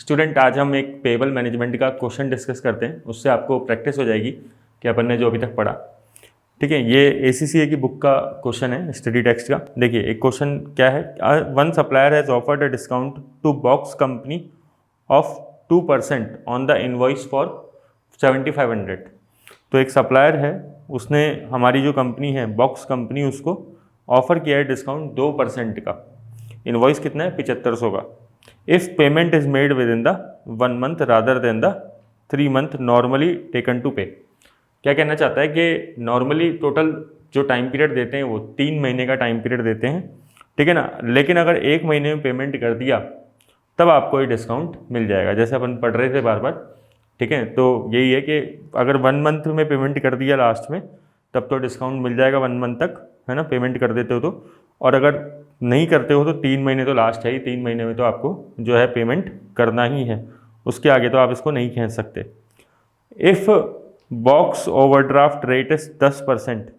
Student, आज हम एक पेबल मैनेजमेंट का क्वेश्चन डिस्कस करते हैं, उससे आपको प्रैक्टिस हो जाएगी कि अपन ने जो अभी तक पढ़ा। ठीक है, ये ACCA की बुक का क्वेश्चन है, स्टडी टेक्स्ट का। देखिए एक क्वेश्चन क्या है, one supplier has offered a discount to box company of 2% on the invoice for 7500। तो एक सप्लायर है, उसने हमारी जो कंपनी है बॉक्स कंपनी, उसको ऑफर किया है डिस्काउंट 2% का। इनवॉइस कितना है? 7500 का। If payment is made within the 1 month rather than the 3 month normally taken to pay. क्या कहना चाहता है कि नॉर्मली टोटल जो टाइम पीरियड देते हैं वो 3 महीने का टाइम पीरियड देते हैं, ठीक है ना। लेकिन अगर 1 महीने में पेमेंट कर दिया तब आपको ये डिस्काउंट मिल जाएगा, जैसे अपन पढ़ रहे थे बार बार। ठीक है, तो यही है कि अगर 1 मंथ में पेमेंट कर दिया लास्ट में तब तो डिस्काउंट मिल जाएगा 1 मंथ तक, है ना, पेमेंट कर देते हो तो। और अगर नहीं करते हो तो 3 महीने तो लास्ट है ही, 3 महीने में तो आपको जो है पेमेंट करना ही है, उसके आगे तो आप इसको नहीं खींच सकते। If box overdraft rate is 10%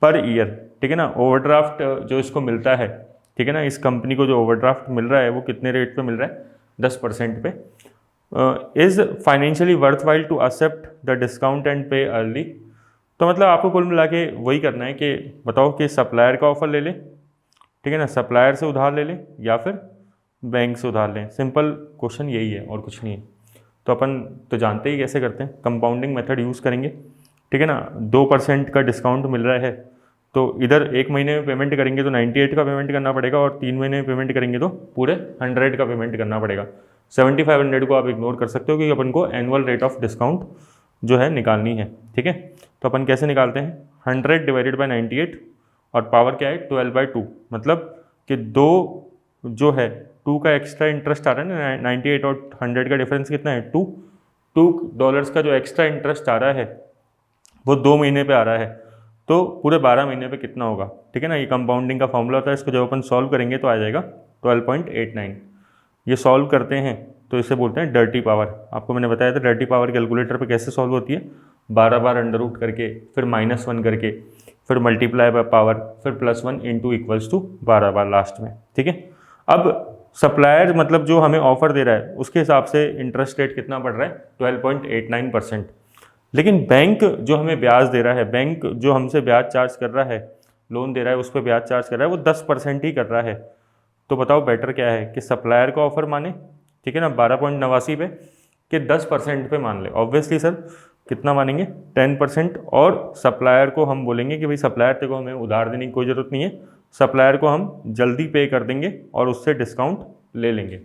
per year, ठीक है ना। ओवरड्राफ्ट जो इसको मिलता है, ठीक है ना, इस कंपनी को जो ओवरड्राफ्ट मिल रहा है वो कितने रेट पे मिल रहा है? 10% पे। Is financially worthwhile to accept the discount and pay early. तो मतलब आपको कुल मिला के वही करना है कि बताओ कि सप्लायर का ऑफर ले लें, ठीक है ना, सप्लायर से उधार ले लें या फिर बैंक से उधार लें। सिंपल क्वेश्चन यही है और कुछ नहीं है। तो अपन तो जानते ही कैसे करते हैं, कंपाउंडिंग मेथड यूज़ करेंगे, ठीक है ना। 2% का डिस्काउंट मिल रहा है तो इधर 1 महीने में पेमेंट करेंगे तो 98 का पेमेंट करना पड़ेगा, और 3 महीने में पेमेंट करेंगे तो पूरे 100 का पेमेंट करना पड़ेगा। 7500 को आप इग्नोर कर सकते हो क्योंकि अपन को एनुअल रेट ऑफ डिस्काउंट जो है निकालनी है, ठीक है। तो अपन कैसे निकालते हैं? 100 डिवाइडेड बाई 98 और पावर क्या है? 12/2। मतलब कि 2 जो है 2 का एक्स्ट्रा इंटरेस्ट आ रहा है ना, 98 और 100 का डिफरेंस कितना है? 2 का जो एक्स्ट्रा इंटरेस्ट आ रहा है वो 2 महीने पे आ रहा है, तो पूरे 12 महीने पे कितना होगा? ठीक है ना, ये कंपाउंडिंग का फॉर्मूला होता है, इसको जब अपन सॉल्व करेंगे तो आ जाएगा 12.89। ये सॉल्व करते हैं तो इसे बोलते हैं डर्टी पावर। आपको मैंने बताया था डर्टी पावर कैलकुलेटर पे कैसे सॉल्व होती है, 12 बार अंडर रूट करके, फिर -1 करके, फिर मल्टीप्लाई बाय पावर, फिर +1 इंटू इक्वल्स टू 12 बार लास्ट में, ठीक है। अब सप्लायर मतलब जो हमें ऑफर दे रहा है उसके हिसाब से इंटरेस्ट रेट कितना पड़ रहा है? 12.89%। लेकिन बैंक जो हमें ब्याज दे रहा है, बैंक जो हमसे ब्याज चार्ज कर रहा है, लोन दे रहा है उस पर ब्याज चार्ज कर रहा है, वो 10% ही कर रहा है। तो बताओ बेटर क्या है कि सप्लायर का ऑफर माने, ठीक है ना, 12.89 पे, कि 10% पे मान ले। ऑब्वियसली सर कितना मानेंगे? 10%। और सप्लायर को हम बोलेंगे कि भाई सप्लायर तेरे को हमें उधार देने की कोई ज़रूरत नहीं है, सप्लायर को हम जल्दी पे कर देंगे और उससे डिस्काउंट ले लेंगे।